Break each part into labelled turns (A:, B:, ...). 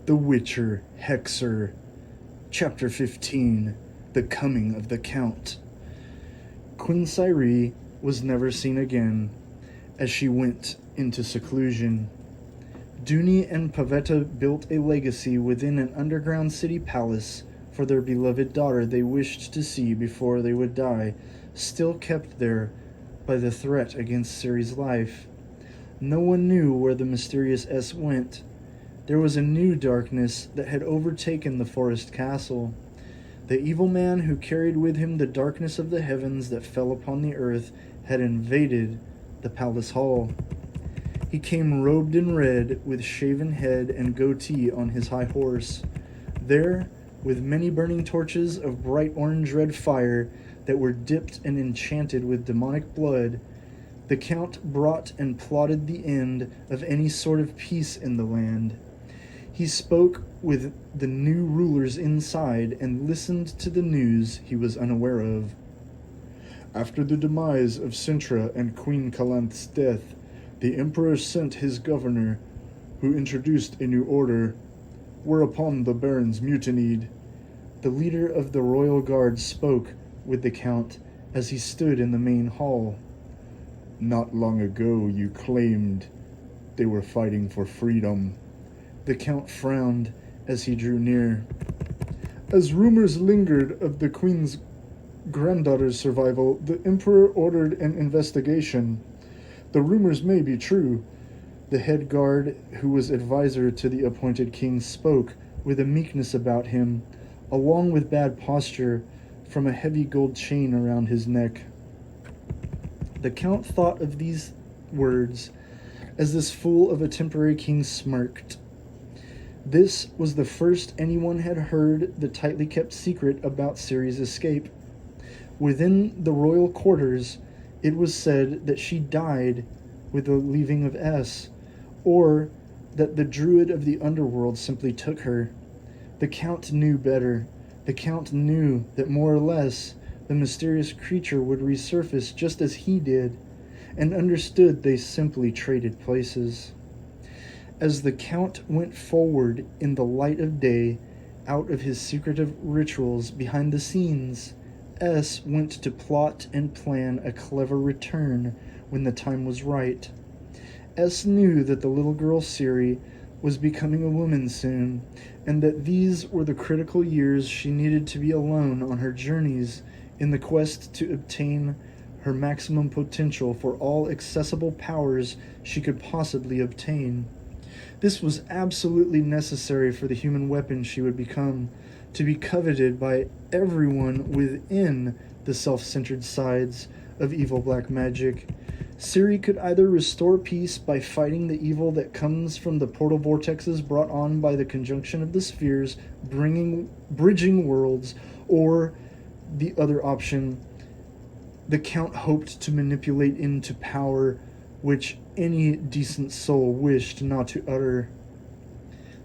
A: The Witcher, Hexer, Chapter 15, The Coming of the Count. Queen Cyree was never seen again, as she went into seclusion. Duny and Pavetta built a legacy within an underground city palace for their beloved daughter they wished to see before they would die, still kept there by the threat against Ciri's life. No one knew where the mysterious S went. There was a new darkness that had overtaken the forest castle. The evil man who carried with him the darkness of the heavens that fell upon the earth had invaded the palace hall. He came robed in red, with shaven head and goatee on his high horse. There, with many burning torches of bright orange-red fire that were dipped and enchanted with demonic blood, the Count brought and plotted the end of any sort of peace in the land. He spoke with the new rulers inside and listened to the news he was unaware of. After the demise of Sintra and Queen Calanthe's death, the Emperor sent his governor, who introduced a new order, whereupon the barons mutinied. The leader of the royal guard spoke with the Count as he stood in the main hall. Not long ago you claimed they were fighting for freedom. The Count frowned as he drew near. As rumors lingered of the Queen's granddaughter's survival, the Emperor ordered an investigation. The rumors may be true. The head guard, who was advisor to the appointed king, spoke with a meekness about him, along with bad posture, from a heavy gold chain around his neck. The Count thought of these words as this fool of a temporary king smirked. This was the first anyone had heard the tightly kept secret about Ciri's escape. Within the royal quarters, it was said that she died with the leaving of S, or that the druid of the underworld simply took her. The Count knew better. The Count knew that more or less the mysterious creature would resurface just as he did, and understood they simply traded places. As the Count went forward in the light of day, out of his secretive rituals behind the scenes, S went to plot and plan a clever return when the time was right. S knew that the little girl Ciri was becoming a woman soon, and that these were the critical years she needed to be alone on her journeys in the quest to obtain her maximum potential for all accessible powers she could possibly obtain. This was absolutely necessary for the human weapon she would become, to be coveted by everyone within the self-centered sides of evil black magic. Ciri could either restore peace by fighting the evil that comes from the portal vortexes brought on by the conjunction of the spheres, bridging worlds, or the other option, the Count hoped to manipulate into power which any decent soul wished not to utter.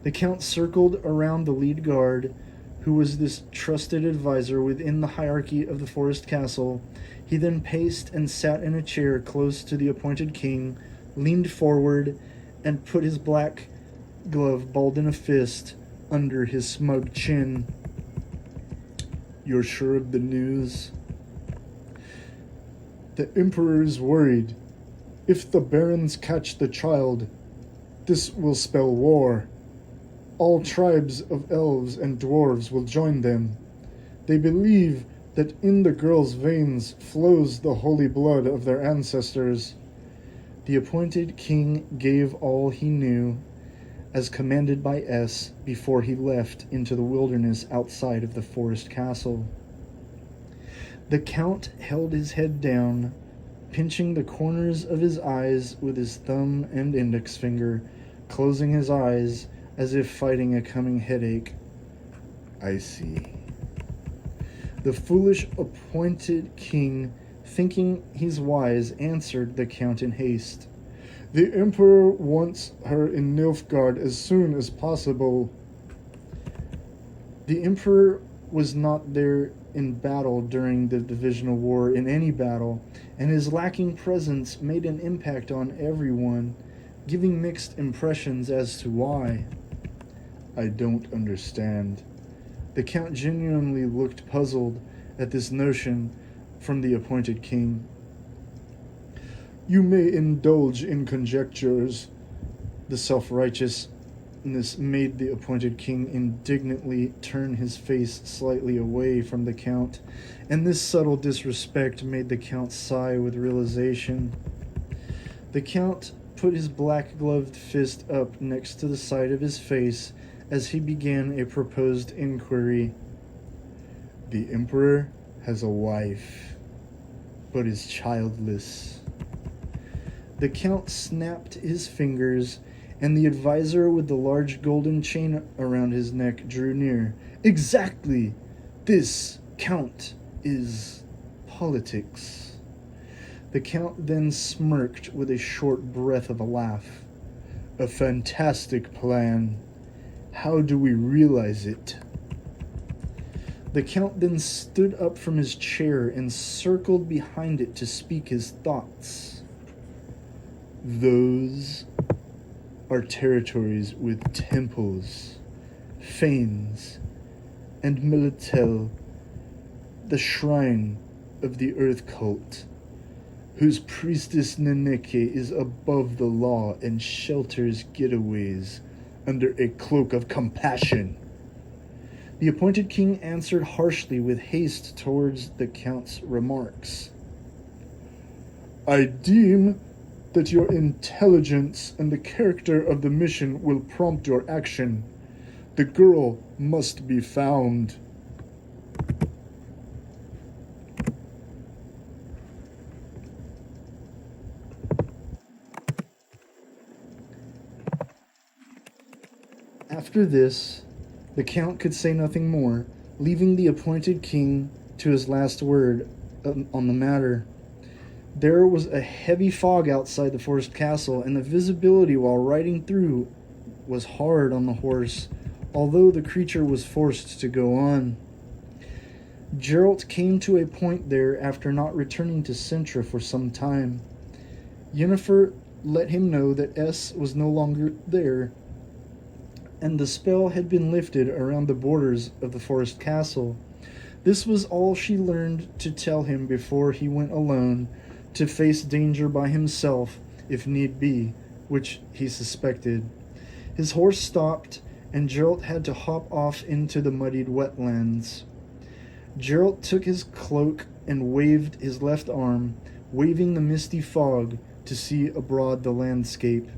A: The Count circled around the lead guard, who was this trusted advisor within the hierarchy of the forest castle. He then paced and sat in a chair close to the appointed king, leaned forward, and put his black glove balled in a fist under his smug chin. You're sure of the news? The Emperor is worried. If the barons catch the child, this will spell war. All tribes of elves and dwarves will join them. They believe that in the girl's veins flows the holy blood of their ancestors. The appointed king gave all he knew, as commanded by S before he left into the wilderness outside of the forest castle. The Count held his head down, pinching the corners of his eyes with his thumb and index finger, closing his eyes as if fighting a coming headache. I see. The foolish appointed king, thinking he's wise, answered the Count in haste. The Emperor wants her in Nilfgaard as soon as possible. The Emperor was not there in battle during the Divisional War in any battle, and his lacking presence made an impact on everyone, giving mixed impressions as to why. I don't understand. The Count genuinely looked puzzled at this notion from the appointed king. You may indulge in conjectures. The self-righteousness made the appointed king indignantly turn his face slightly away from the Count, and this subtle disrespect made the Count sigh with realization. The Count put his black-gloved fist up next to the side of his face as he began a proposed inquiry. The Emperor has a wife, but is childless. The Count snapped his fingers, and the advisor with the large golden chain around his neck drew near. Exactly! This, Count, is politics. The Count then smirked with a short breath of a laugh. A fantastic plan. How do we realize it? The Count then stood up from his chair and circled behind it to speak his thoughts. Those are territories with temples, fanes, and Militel, the shrine of the Earth Cult, whose priestess Naneke is above the law and shelters getaways under a cloak of compassion. The appointed king answered harshly with haste towards the Count's remarks. I deem that your intelligence and the character of the mission will prompt your action. The girl must be found. After this, the Count could say nothing more, leaving the appointed king to his last word on the matter. There was a heavy fog outside the forest castle, and the visibility while riding through was hard on the horse, although the creature was forced to go on. Geralt came to a point there after not returning to Sintra for some time. Yennefer let him know that S was no longer there, and the spell had been lifted around the borders of the forest castle. This was all she learned to tell him before he went alone to face danger by himself, if need be, which he suspected. His horse stopped, and Geralt had to hop off into the muddied wetlands. Geralt took his cloak and waved his left arm, waving the misty fog to see abroad the landscape.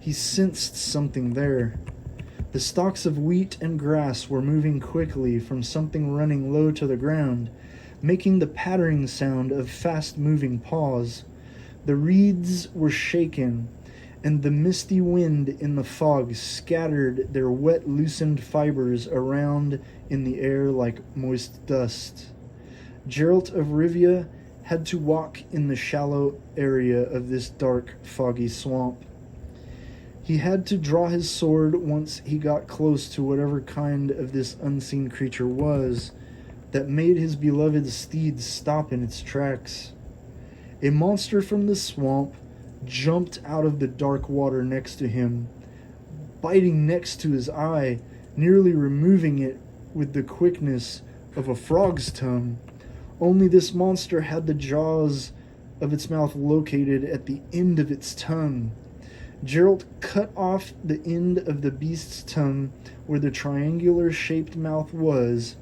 A: He sensed something there. The stalks of wheat and grass were moving quickly from something running low to the ground, making the pattering sound of fast-moving paws. The reeds were shaken, and the misty wind in the fog scattered their wet, loosened fibers around in the air like moist dust. Geralt of Rivia had to walk in the shallow area of this dark, foggy swamp. He had to draw his sword once he got close to whatever kind of this unseen creature was that made his beloved steed stop in its tracks. A monster from the swamp jumped out of the dark water next to him, biting next to his eye, nearly removing it with the quickness of a frog's tongue. Only this monster had the jaws of its mouth located at the end of its tongue. Geralt cut off the end of the beast's tongue where the triangular-shaped mouth was,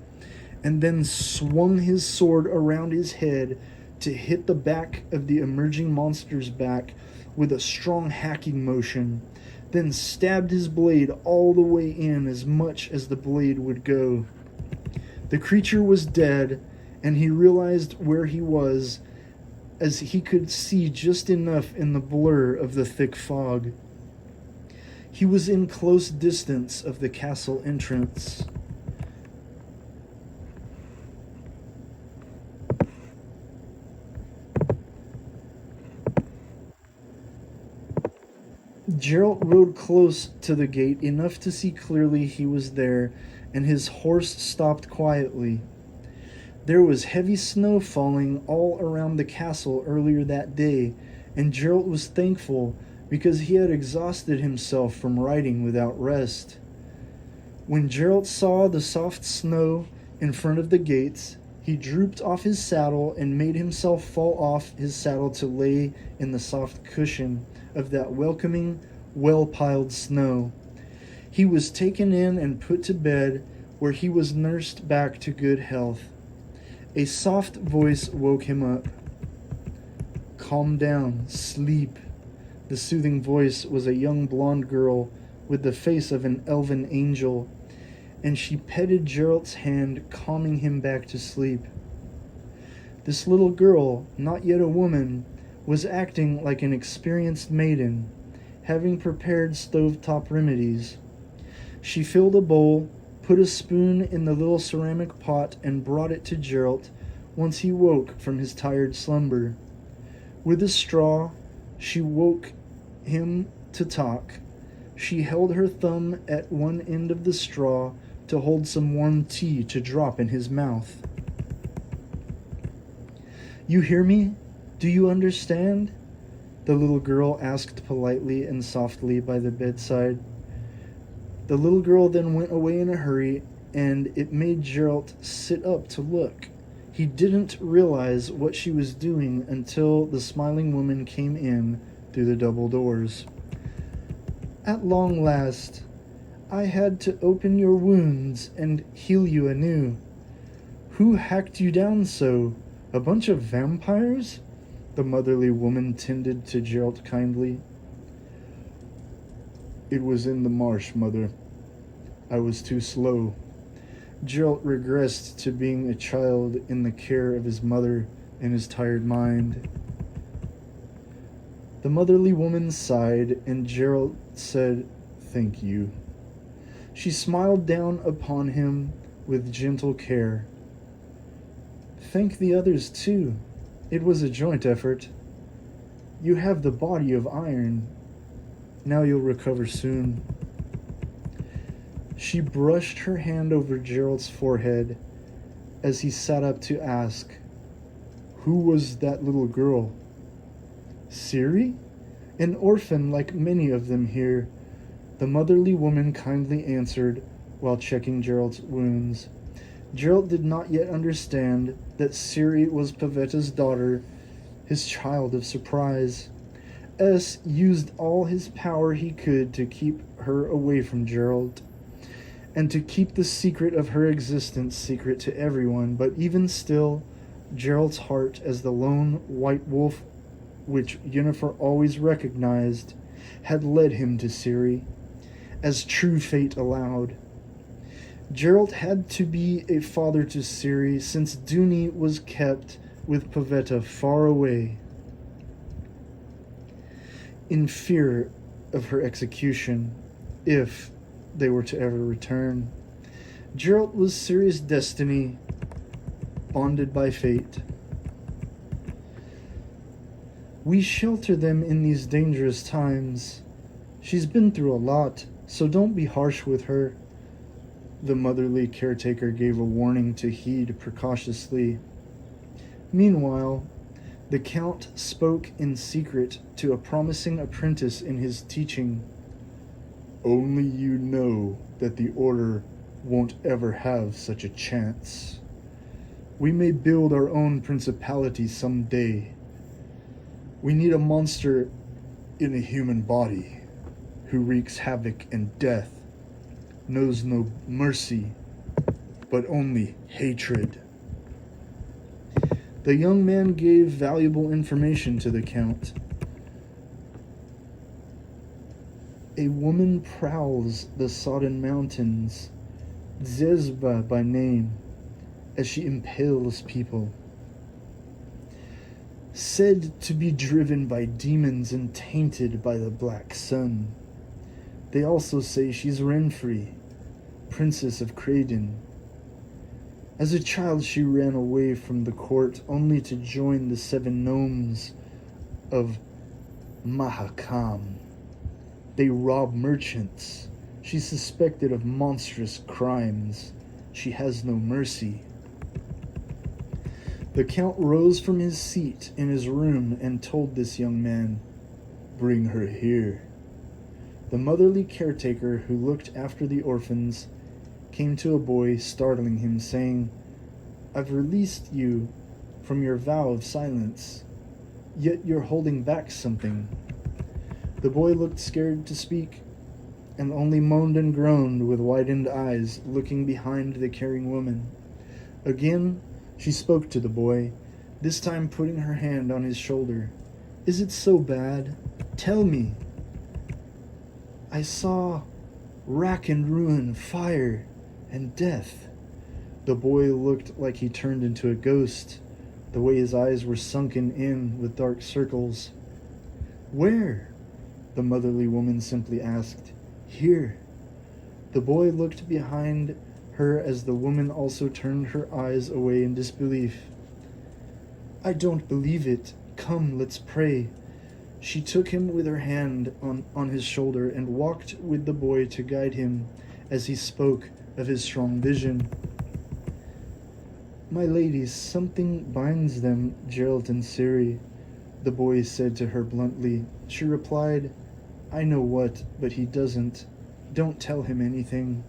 A: and then swung his sword around his head to hit the back of the emerging monster's back with a strong hacking motion, then stabbed his blade all the way in as much as the blade would go. The creature was dead, and he realized where he was, as he could see just enough in the blur of the thick fog. He was in close distance of the castle entrance. Geralt rode close to the gate enough to see clearly he was there, and his horse stopped quietly. There was heavy snow falling all around the castle earlier that day, and Geralt was thankful because he had exhausted himself from riding without rest. When Geralt saw the soft snow in front of the gates, he drooped off his saddle and made himself fall off his saddle to lay in the soft cushion of that welcoming, well-piled snow. He was taken in and put to bed, where he was nursed back to good health. A soft voice woke him up. "Calm down, sleep." The soothing voice was a young blonde girl with the face of an elven angel, and she petted Geralt's hand, calming him back to sleep. This little girl, not yet a woman, was acting like an experienced maiden, having prepared stovetop remedies. She filled a bowl, put a spoon in the little ceramic pot, and brought it to Geralt once he woke from his tired slumber. With a straw, she woke him to talk. She held her thumb at one end of the straw to hold some warm tea to drop in his mouth. "You hear me? Do you understand?" the little girl asked politely and softly by the bedside. The little girl then went away in a hurry, and it made Geralt sit up to look. He didn't realize what she was doing until the smiling woman came in through the double doors. "At long last, I had to open your wounds and heal you anew. Who hacked you down so? A bunch of vampires?" The motherly woman tended to Geralt kindly. "It was in the marsh, mother. I was too slow." Geralt regressed to being a child in the care of his mother and his tired mind. The motherly woman sighed, and Geralt said, "Thank you." She smiled down upon him with gentle care. "Thank the others, too. It was a joint effort. You have the body of iron. Now you'll recover soon." She brushed her hand over Geralt's forehead as he sat up to ask, "Who was that little girl?" "Ciri? An orphan like many of them here," the motherly woman kindly answered while checking Geralt's wounds. Geralt did not yet understand that Ciri was Pavetta's daughter, his child of surprise. S used all his power he could to keep her away from Geralt, and to keep the secret of her existence secret to everyone, but even still, Geralt's heart as the lone white wolf, which Yennefer always recognized, had led him to Ciri, as true fate allowed. Geralt had to be a father to Ciri, since Duny was kept with Pavetta far away, in fear of her execution, if they were to ever return. Geralt was Ciri's destiny, bonded by fate. "We shelter them in these dangerous times. She's been through a lot, so don't be harsh with her." The motherly caretaker gave a warning to heed precautiously. Meanwhile, the Count spoke in secret to a promising apprentice in his teaching. "Only you know that the Order won't ever have such a chance. We may build our own principality someday. We need a monster in a human body who wreaks havoc and death, knows no mercy, but only hatred." The young man gave valuable information to the Count. "A woman prowls the sodden mountains, Zezba by name, as she impales people. Said to be driven by demons and tainted by the black sun. They also say she's Renfri, Princess of Craden. As a child she ran away from the court only to join the 7 gnomes of Mahakam. They rob merchants. She's suspected of monstrous crimes. She has no mercy." The Count rose from his seat in his room and told this young man, "Bring her here." The motherly caretaker who looked after the orphans came to a boy, startling him, saying, "I've released you from your vow of silence, yet you're holding back something." The boy looked scared to speak, and only moaned and groaned with widened eyes, looking behind the caring woman. Again, she spoke to the boy, this time putting her hand on his shoulder. "Is it so bad? Tell me." "I saw rack and ruin, fire and death." The boy looked like he turned into a ghost, the way his eyes were sunken in with dark circles. "Where?" the motherly woman simply asked. "Here." The boy looked behind her as the woman also turned her eyes away in disbelief. "I don't believe it. Come, let's pray." She took him with her hand on his shoulder and walked with the boy to guide him as he spoke of his strong vision. "My ladies, something binds them, Gerald and Ciri," the boy said to her bluntly. She replied, "I know what, but he doesn't. Don't tell him anything."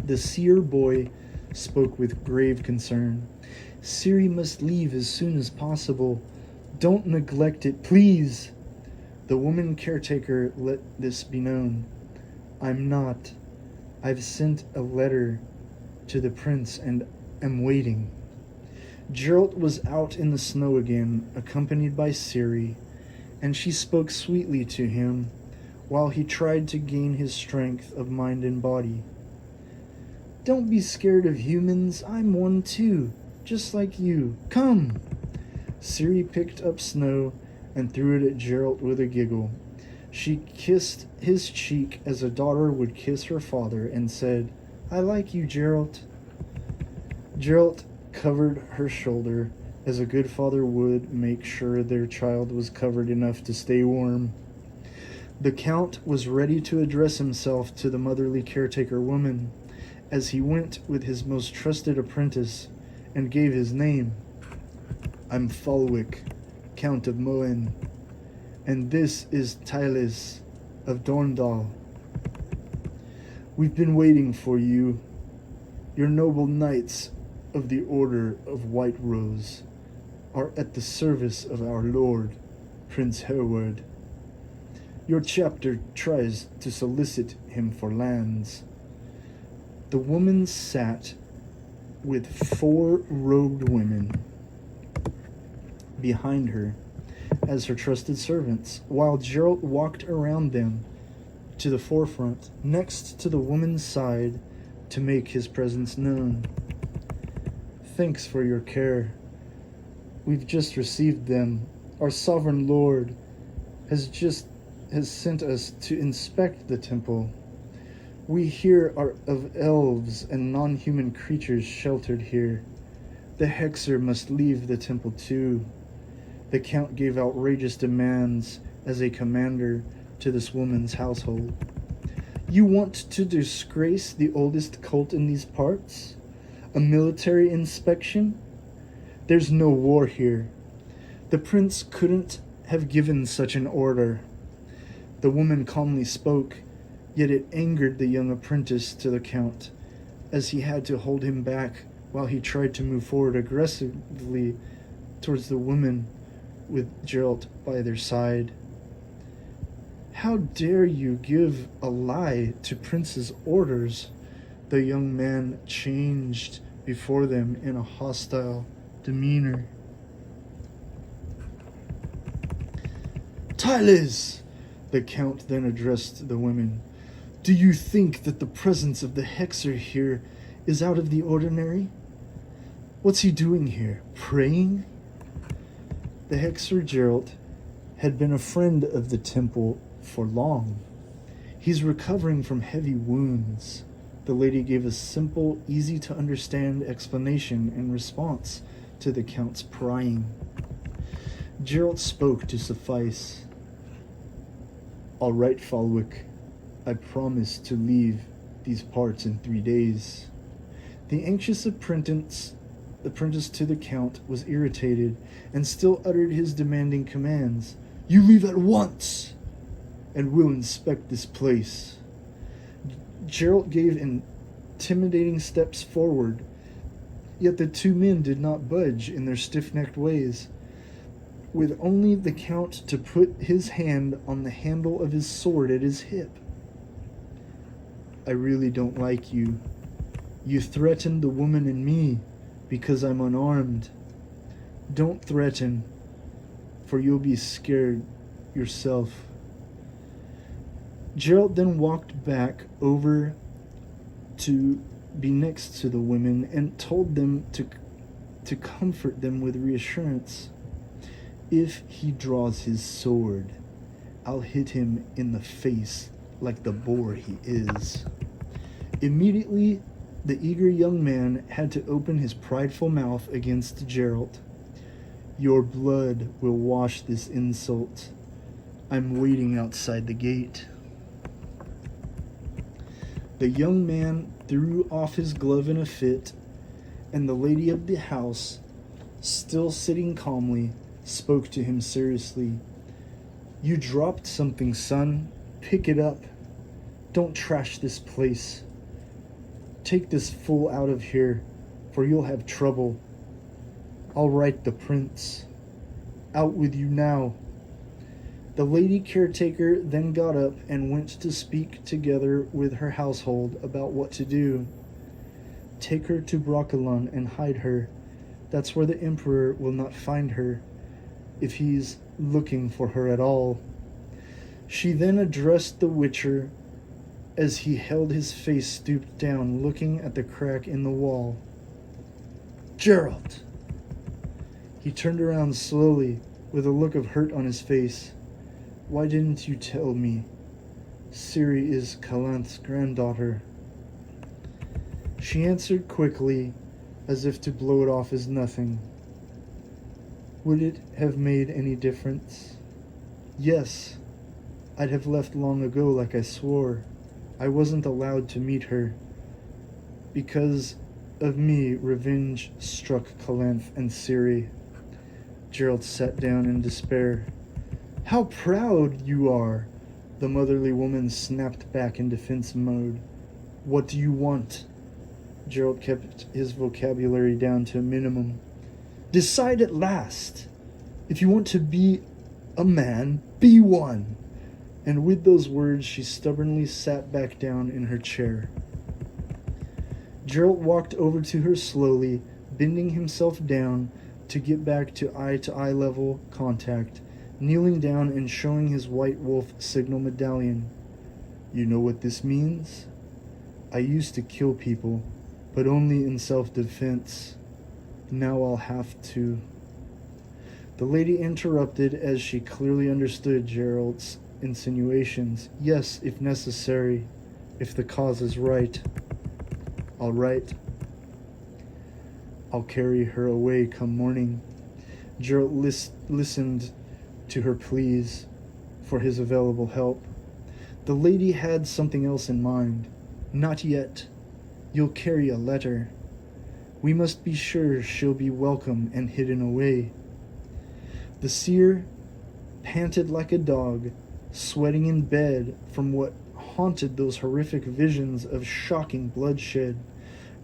A: The seer boy spoke with grave concern. "Ciri must leave as soon as possible. Don't neglect it, please." The woman caretaker let this be known. "I'm not. I've sent a letter to the prince and am waiting." Geralt was out in the snow again, accompanied by Ciri, and she spoke sweetly to him while he tried to gain his strength of mind and body. "Don't be scared of humans. I'm one too, just like you. Come." Ciri picked up snow and threw it at Geralt with a giggle. She kissed his cheek as a daughter would kiss her father and said, "I like you, Geralt." Geralt covered her shoulder as a good father would make sure their child was covered enough to stay warm. The Count was ready to address himself to the motherly caretaker woman as he went with his most trusted apprentice and gave his name. "I'm Falwick, Count of Moen, and this is Tylis of Dorndal. We've been waiting for you. Your noble knights of the Order of White Rose are at the service of our lord, Prince Hereward. Your chapter tries to solicit him for lands." The woman sat with 4 robed women behind her as her trusted servants, while Geralt walked around them to the forefront, next to the woman's side, to make his presence known. "Thanks for your care. We've just received them. Our sovereign lord has sent us to inspect the temple. We here are of elves and non-human creatures sheltered here. The Hexer must leave the temple too." The Count gave outrageous demands as a commander to this woman's household. "You want to disgrace the oldest cult in these parts? A military inspection? There's no war here. The prince couldn't have given such an order." The woman calmly spoke, yet it angered the young apprentice to the Count, as he had to hold him back while he tried to move forward aggressively towards the woman with Geralt by their side. "How dare you give a lie to Prince's orders?" The young man changed before them in a hostile demeanor. "Tylis!" the Count then addressed the women. "Do you think that the presence of the Hexer here is out of the ordinary? What's he doing here? Praying?" The Hexer Geralt had been a friend of the temple for long. "He's recovering from heavy wounds." The lady gave a simple, easy-to-understand explanation in response to the Count's prying. Geralt spoke to suffice. "All right, Falwick. I promise to leave these parts in 3 days." The anxious apprentice to the Count was irritated and still uttered his demanding commands. "You leave at once, and we'll inspect this place." Geralt gave an intimidating steps forward. Yet the two men did not budge in their stiff-necked ways. With only the Count to put his hand on the handle of his sword at his hip. I really don't like you. You threatened the woman and me because I'm unarmed. Don't threaten, for you'll be scared yourself. Gerald then walked back over to be next to the women and told them to comfort them with reassurance. If he draws his sword, I'll hit him in the face like the boar he is. Immediately, the eager young man had to open his prideful mouth against Gerald. Your blood will wash this insult. I'm waiting outside the gate. The young man threw off his glove in a fit, and the lady of the house, still sitting calmly, spoke to him seriously. You dropped something, son. Pick it up. Don't trash this place. Take this fool out of here, for you'll have trouble. I'll write the prince. Out with you now. The lady caretaker then got up and went to speak together with her household about what to do. Take her to Broccolon and hide her. That's where the emperor will not find her, if he's looking for her at all. She then addressed the Witcher as he held his face stooped down, looking at the crack in the wall. Gerald! He turned around slowly, with a look of hurt on his face. Why didn't you tell me? Ciri is Callanth's granddaughter. She answered quickly, as if to blow it off as nothing. Would it have made any difference? Yes. I'd have left long ago like I swore. I wasn't allowed to meet her. Because of me, revenge struck Callanth and Ciri. Gerald sat down in despair. How proud you are! The motherly woman snapped back in defense mode. What do you want? Gerald kept his vocabulary down to a minimum. Decide at last. If you want to be a man, be one. And with those words, she stubbornly sat back down in her chair. Gerald walked over to her slowly, bending himself down to get back to eye level contact, kneeling down and showing his white wolf signal medallion. You know what this means? I used to kill people, but only in self-defense. Now I'll have to. The lady interrupted as she clearly understood Gerald's insinuations. Yes, if necessary, if the cause is right. All right. I'll carry her away come morning. Gerald listened to her pleas for his available help. The lady had something else in mind. Not yet. You'll carry a letter. We must be sure she'll be welcome and hidden away. The seer panted like a dog, sweating in bed from what haunted those horrific visions of shocking bloodshed.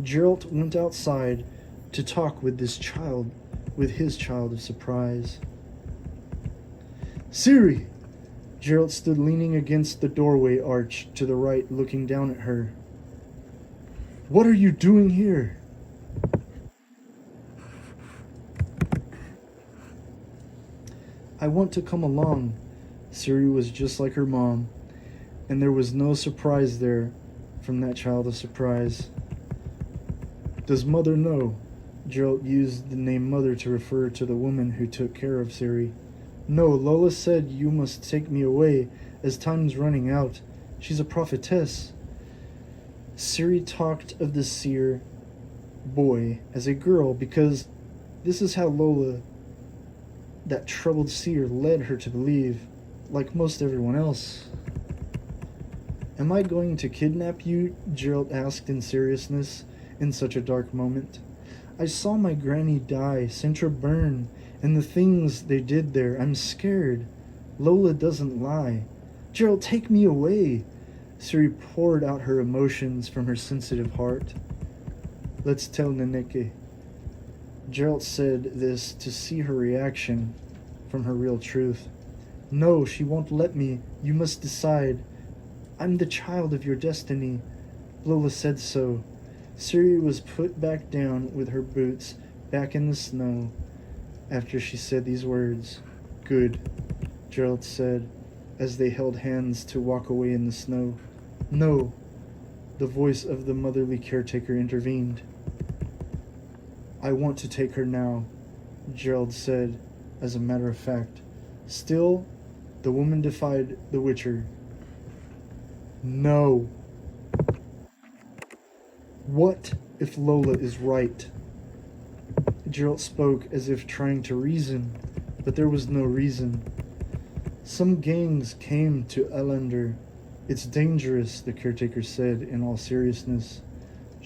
A: Gerald went outside to talk with his child of surprise. Ciri! Gerald stood leaning against the doorway arch to the right, looking down at her. What are you doing here? I want to come along. Ciri was just like her mom, and there was no surprise there from that child of surprise. Does Mother know? Gerald used the name Mother to refer to the woman who took care of Ciri. No, Lola said you must take me away, as time's running out. She's a prophetess. Ciri talked of the seer boy as a girl because this is how Lola, that troubled seer, led her to believe, like most everyone else. Am I going to kidnap you? Gerald asked in seriousness in such a dark moment. I saw my granny die, Sintra burn, and the things they did there. I'm scared. Lola doesn't lie. Gerald, take me away. Siri poured out her emotions from her sensitive heart. Let's tell Neneke. Geralt said this to see her reaction from her real truth. No, she won't let me. You must decide. I'm the child of your destiny. Lola said so. Siri was put back down with her boots back in the snow after she said these words. Good, Geralt said, as they held hands to walk away in the snow. No, the voice of the motherly caretaker intervened. I want to take her now, Gerald said, as a matter of fact. Still, the woman defied the Witcher. No. What if Lola is right? Geralt spoke as if trying to reason, but there was no reason. Some gangs came to Elander. It's dangerous, the caretaker said in all seriousness.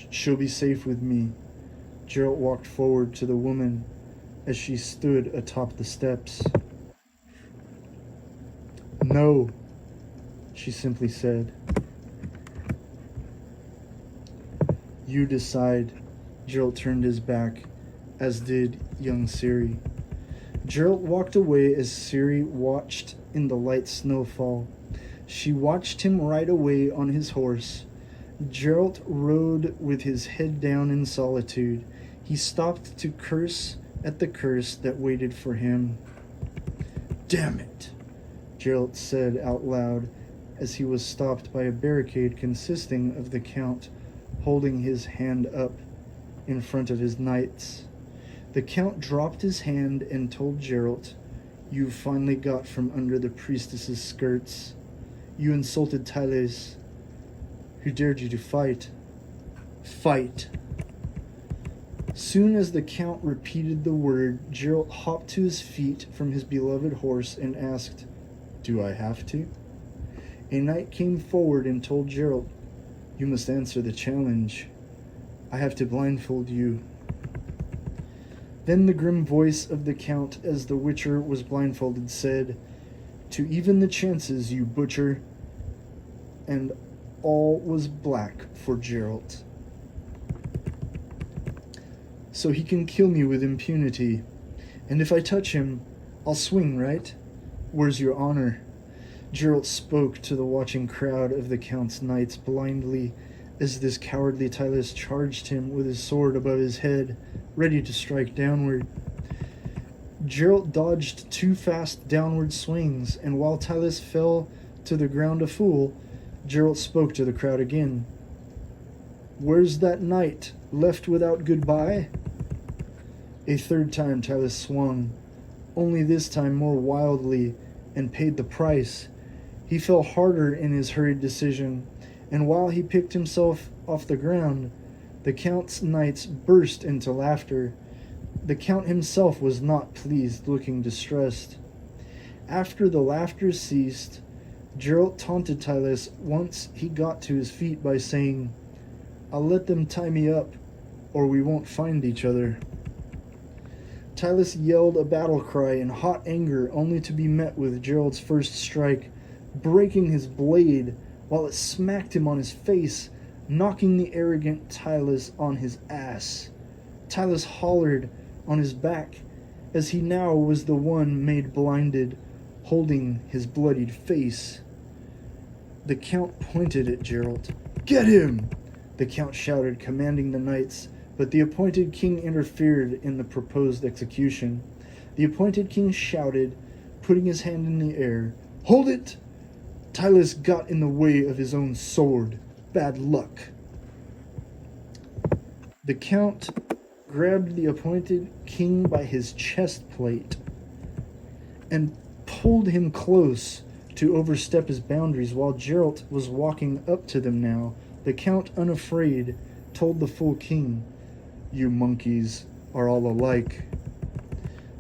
A: She'll be safe with me. Geralt walked forward to the woman as she stood atop the steps. No, she simply said. You decide. Geralt turned his back, as did young Ciri. Geralt walked away as Ciri watched in the light snowfall. She watched him ride away on his horse. Geralt rode with his head down in solitude. He stopped to curse at the curse that waited for him. Damn it, Geralt said out loud as he was stopped by a barricade consisting of the Count holding his hand up in front of his knights. The Count dropped his hand and told Geralt, You finally got from under the priestess's skirts. You insulted Tyles. Who dared you to fight? Fight! Soon as the Count repeated the word, Geralt hopped to his feet from his beloved horse and asked, Do I have to? A knight came forward and told Geralt, You must answer the challenge. I have to blindfold you. Then the grim voice of the Count, as the Witcher was blindfolded, said, To even the chances, you butcher. And all was black for Geralt. So he can kill me with impunity. And if I touch him, I'll swing, right? Where's your honor? Geralt spoke to the watching crowd of the Count's knights blindly as this cowardly Tyles charged him with his sword above his head, ready to strike downward. Geralt dodged 2 fast downward swings, and while Tyles fell to the ground a fool, Geralt spoke to the crowd again. Where's that knight left without goodbye? A third time Tyles swung, only this time more wildly, and paid the price. He fell harder in his hurried decision, and while he picked himself off the ground, the Count's knights burst into laughter. The Count himself was not pleased, looking distressed. After the laughter ceased, Geralt taunted Tyles once he got to his feet by saying, I'll let them tie me up, or we won't find each other. Tyles yelled a battle cry in hot anger, only to be met with Geralt's first strike, breaking his blade while it smacked him on his face, knocking the arrogant Tyles on his ass. Tyles hollered on his back, as he now was the one made blinded, holding his bloodied face. The Count pointed at Geralt. Get him! The Count shouted, commanding the knights, but the appointed king interfered in the proposed execution. The appointed king shouted, putting his hand in the air, Hold it! Tyles got in the way of his own sword. Bad luck. The Count grabbed the appointed king by his chest plate and pulled him close to overstep his boundaries while Geralt was walking up to them now. The Count, unafraid, told the full king, You monkeys are all alike.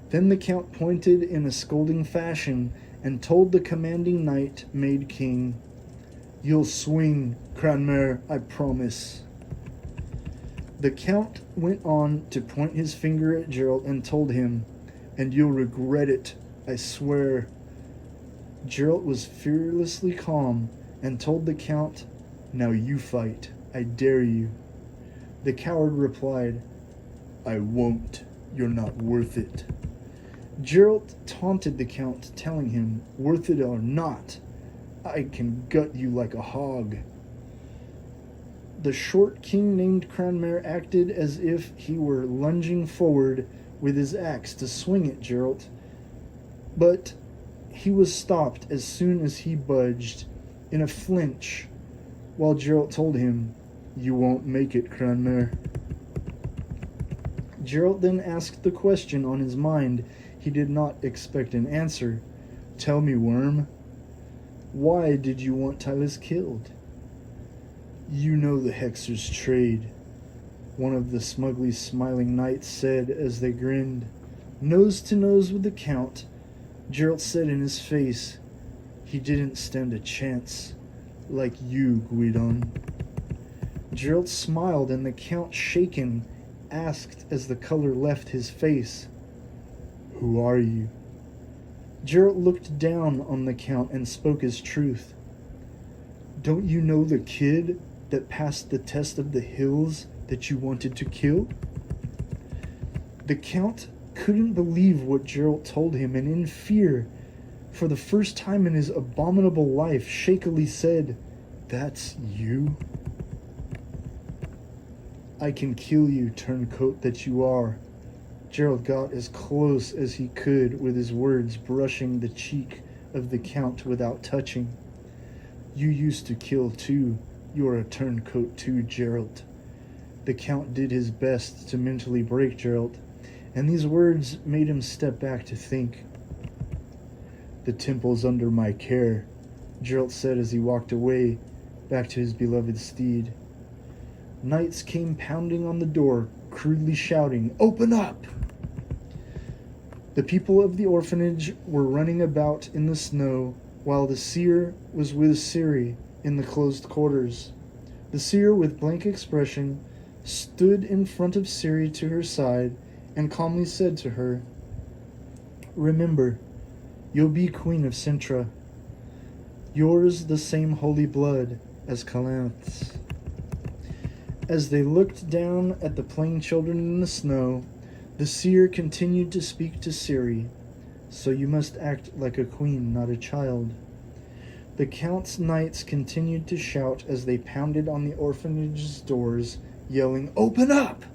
A: Then the Count pointed in a scolding fashion and told the commanding knight made king, You'll swing, Cranmer, I promise. The Count went on to point his finger at Geralt and told him, And you'll regret it, I swear. Geralt was fearlessly calm and told the Count, "Now you fight. I dare you." The coward replied, "I won't. You're not worth it." Geralt taunted the Count, telling him, "Worth it or not, I can gut you like a hog." The short king named Cranmer acted as if he were lunging forward with his axe to swing at Geralt, but he was stopped as soon as he budged in a flinch, while Geralt told him, "You won't make it, Cranmer." Geralt then asked the question on his mind he did not expect an answer. "Tell me, worm, why did you want Tylus killed?" "You know the Hexer's trade," one of the smugly smiling knights said as they grinned. Nose to nose with the Count, Geralt said in his face, "He didn't stand a chance, like you, Guidon." Geralt smiled, and the Count, shaken, asked as the color left his face, "Who are you?" Geralt looked down on the Count and spoke his truth. "Don't you know the kid that passed the test of the hills that you wanted to kill?" The Count couldn't believe what Geralt told him, and in fear, for the first time in his abominable life, shakily said, "That's you?" "I can kill you, turncoat that you are." Geralt got as close as he could with his words, brushing the cheek of the Count without touching. "You used to kill too. You're a turncoat too, Geralt." The Count did his best to mentally break Geralt, and these words made him step back to think. "The temple's under my care," Geralt said as he walked away, back to his beloved steed. Knights came pounding on the door, crudely shouting, "Open up!" The people of the orphanage were running about in the snow, while the seer was with Ciri in the closed quarters. The seer, with blank expression, stood in front of Ciri to her side and calmly said to her, "Remember, you'll be Queen of Cintra. Yours the same holy blood as Calanth's." As they looked down at the plain children in the snow, the seer continued to speak to Ciri, "So you must act like a queen, not a child." The Count's knights continued to shout as they pounded on the orphanage's doors, yelling, "Open up!"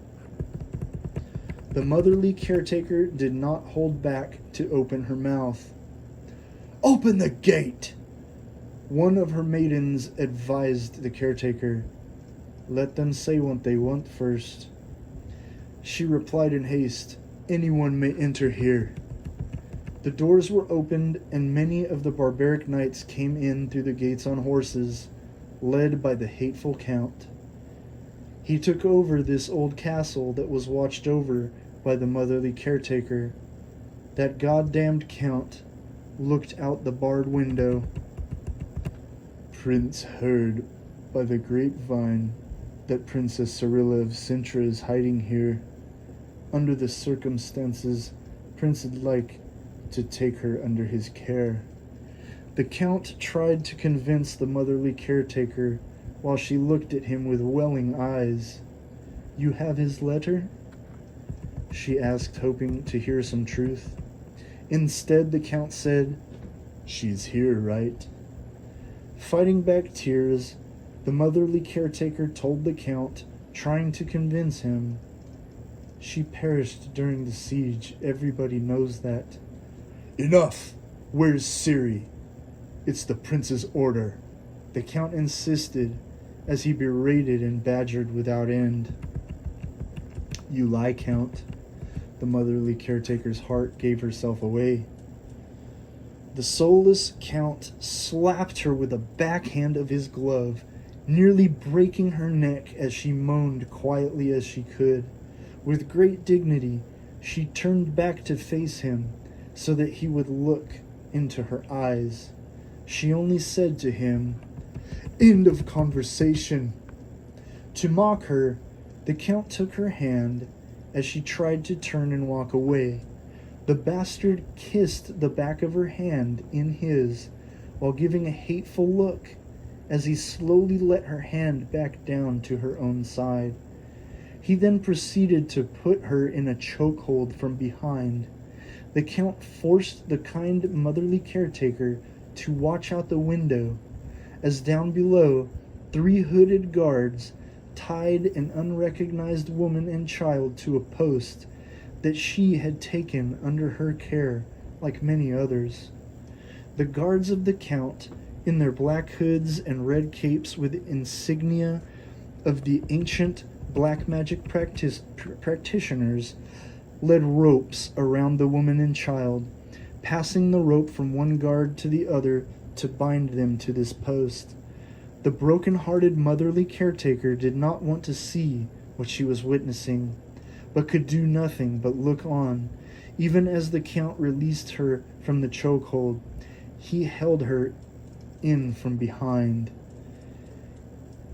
A: The motherly caretaker did not hold back to open her mouth. "Open the gate!" One of her maidens advised the caretaker. "Let them say what they want first." She replied in haste, "Anyone may enter here." The doors were opened, and many of the barbaric knights came in through the gates on horses, led by the hateful Count. He took over this old castle that was watched over by the motherly caretaker. That goddamned Count looked out the barred window. "Prince heard by the grapevine that Princess Cirilla of Cintra is hiding here. Under the circumstances, Prince would like to take her under his care." The Count tried to convince the motherly caretaker while she looked at him with welling eyes. "You have his letter?" she asked, hoping to hear some truth. Instead, the Count said, "She's here, right?" Fighting back tears, the motherly caretaker told the Count, trying to convince him, "She perished during the siege. Everybody knows that." "Enough! Where's Ciri?" "It's the prince's order," the Count insisted as he berated and badgered without end. "You lie, Count." The motherly caretaker's heart gave herself away. The soulless Count slapped her with the backhand of his glove, nearly breaking her neck as she moaned quietly as she could. With great dignity, she turned back to face him so that he would look into her eyes. She only said to him, "End of conversation." To mock her, the Count took her hand as she tried to turn and walk away. The bastard kissed the back of her hand in his while giving a hateful look as he slowly let her hand back down to her own side. He then proceeded to put her in a chokehold from behind. The Count forced the kind motherly caretaker to watch out the window, as down below 3 hooded guards tied an unrecognized woman and child to a post that she had taken under her care like many others. The guards of the Count, in their black hoods and red capes with insignia of the ancient black magic practitioners, led ropes around the woman and child, passing the rope from one guard to the other to bind them to this post. The broken-hearted motherly caretaker did not want to see what she was witnessing, but could do nothing but look on. Even as the Count released her from the chokehold, he held her in from behind.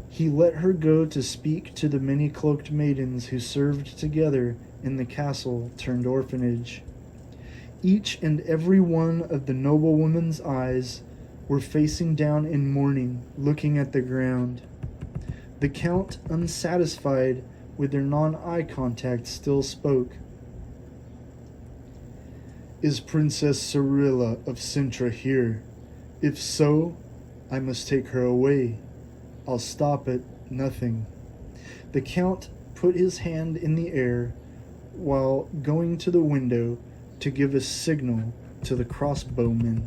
A: He let her go to speak to the many cloaked maidens who served together in the castle-turned-orphanage. Each and every one of the noblewoman's eyes were facing down in mourning, looking at the ground. The Count, unsatisfied with their non-eye contact, still spoke. "Is Princess Cyrilla of Cintra here? If so, I must take her away. I'll stop at nothing." The Count put his hand in the air while going to the window to give a signal to the crossbowmen.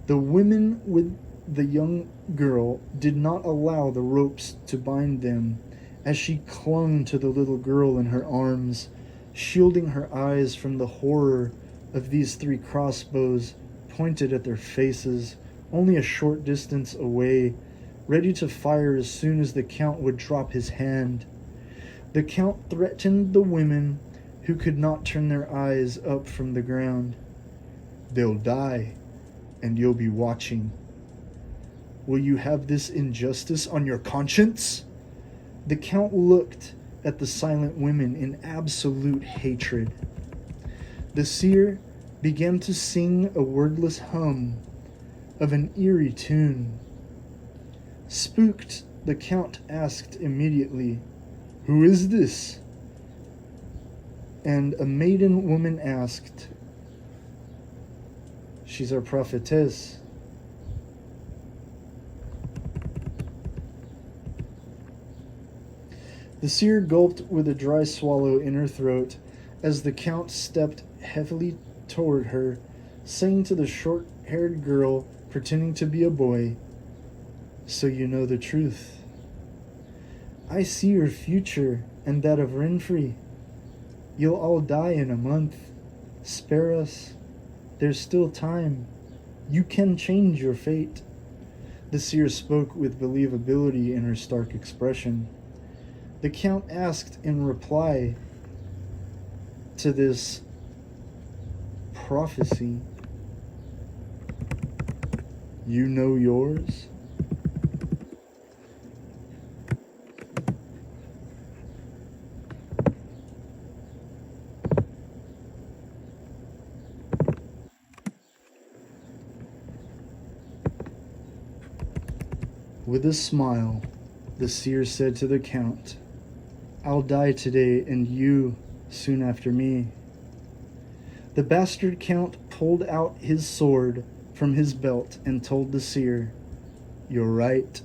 A: The women with the young girl did not allow the ropes to bind them, as she clung to the little girl in her arms, shielding her eyes from the horror of these 3 crossbows pointed at their faces, only a short distance away, ready to fire as soon as the Count would drop his hand. The Count threatened the women who could not turn their eyes up from the ground. "They'll die, and you'll be watching. Will you have this injustice on your conscience?" The Count looked at the silent women in absolute hatred. The seer began to sing a wordless hum of an eerie tune. Spooked, the Count asked immediately, "Who is this?" And a maiden woman asked, "She's our prophetess." The seer gulped with a dry swallow in her throat as the Count stepped heavily toward her, saying to the short-haired girl pretending to be a boy, "So you know the truth. I see your future and that of Renfrey. You'll all die in a month. Spare us. There's still time. You can change your fate." The seer spoke with believability in her stark expression. The Count asked in reply to this prophecy, "You know yours?" With a smile, the seer said to the Count, "I'll die today, and you soon after me." The bastard Count pulled out his sword from his belt and told the seer, "You're right.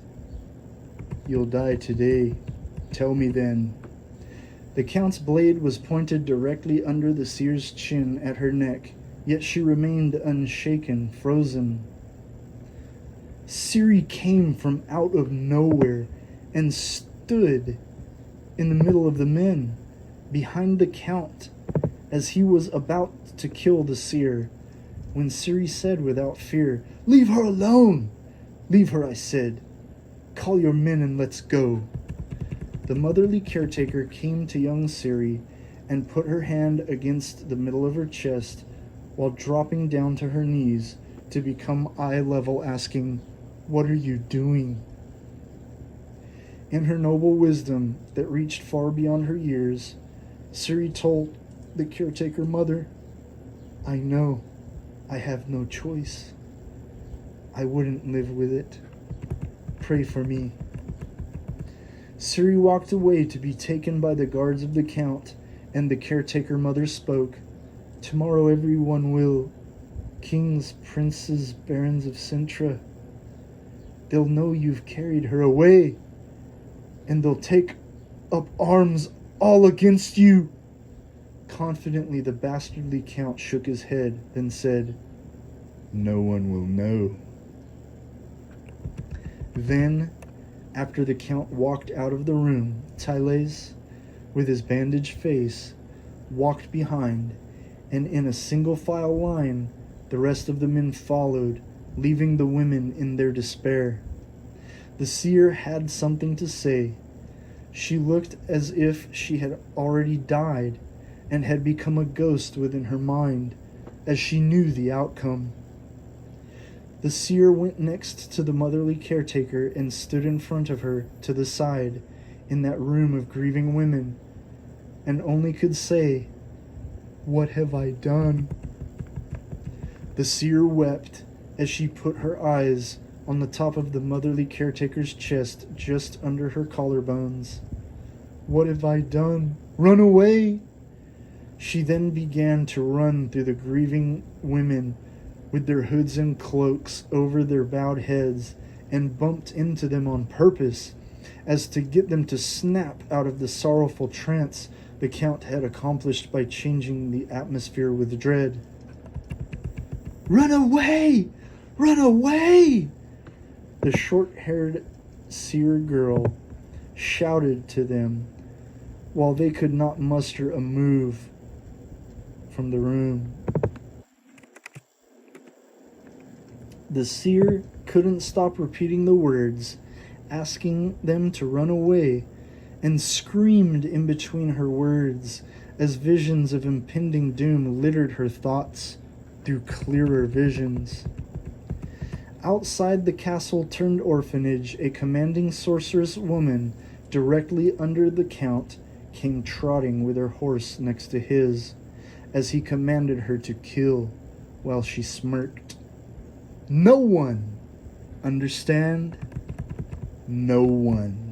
A: You'll die today. Tell me then." The Count's blade was pointed directly under the seer's chin at her neck, yet she remained unshaken, frozen. Ciri came from out of nowhere and stood in the middle of the men, behind the Count, as he was about to kill the seer, when Ciri said without fear, "Leave her alone! Leave her, I said. Call your men and let's go." The motherly caretaker came to young Ciri and put her hand against the middle of her chest while dropping down to her knees to become eye level, asking, "What are you doing?" In her noble wisdom that reached far beyond her years, Ciri told the caretaker mother, "I know I have no choice. I wouldn't live with it." pray for me." Ciri walked away to be taken by the guards of the Count, and the caretaker mother spoke. "Tomorrow everyone will. Kings, princes, barons of Sintra. They'll know you've carried her away, and they'll take up arms all against you." Confidently, the bastardly Count shook his head, then said, "No one will know." Then, after the Count walked out of the room, Thales, with his bandaged face, walked behind, and in a single file line, the rest of the men followed, leaving the women in their despair. The seer had something to say. She looked as if she had already died and had become a ghost within her mind, as she knew the outcome. The seer went next to the motherly caretaker and stood in front of her to the side in that room of grieving women, and only could say, "What have I done?" The seer wept as she put her eyes on the top of the motherly caretaker's chest just under her collarbones. "What have I done? Run away!" She then began to run through the grieving women with their hoods and cloaks over their bowed heads, and bumped into them on purpose, as to get them to snap out of the sorrowful trance the Count had accomplished by changing the atmosphere with dread. "Run away! Run away!" The short-haired seer girl shouted to them, while they could not muster a move from the room. The seer couldn't stop repeating the words, asking them to run away, and screamed in between her words as visions of impending doom littered her thoughts through clearer visions. Outside the castle-turned orphanage, a commanding sorceress woman directly under the Count came trotting with her horse next to his, as he commanded her to kill, while she smirked. "No one! Understand? No one."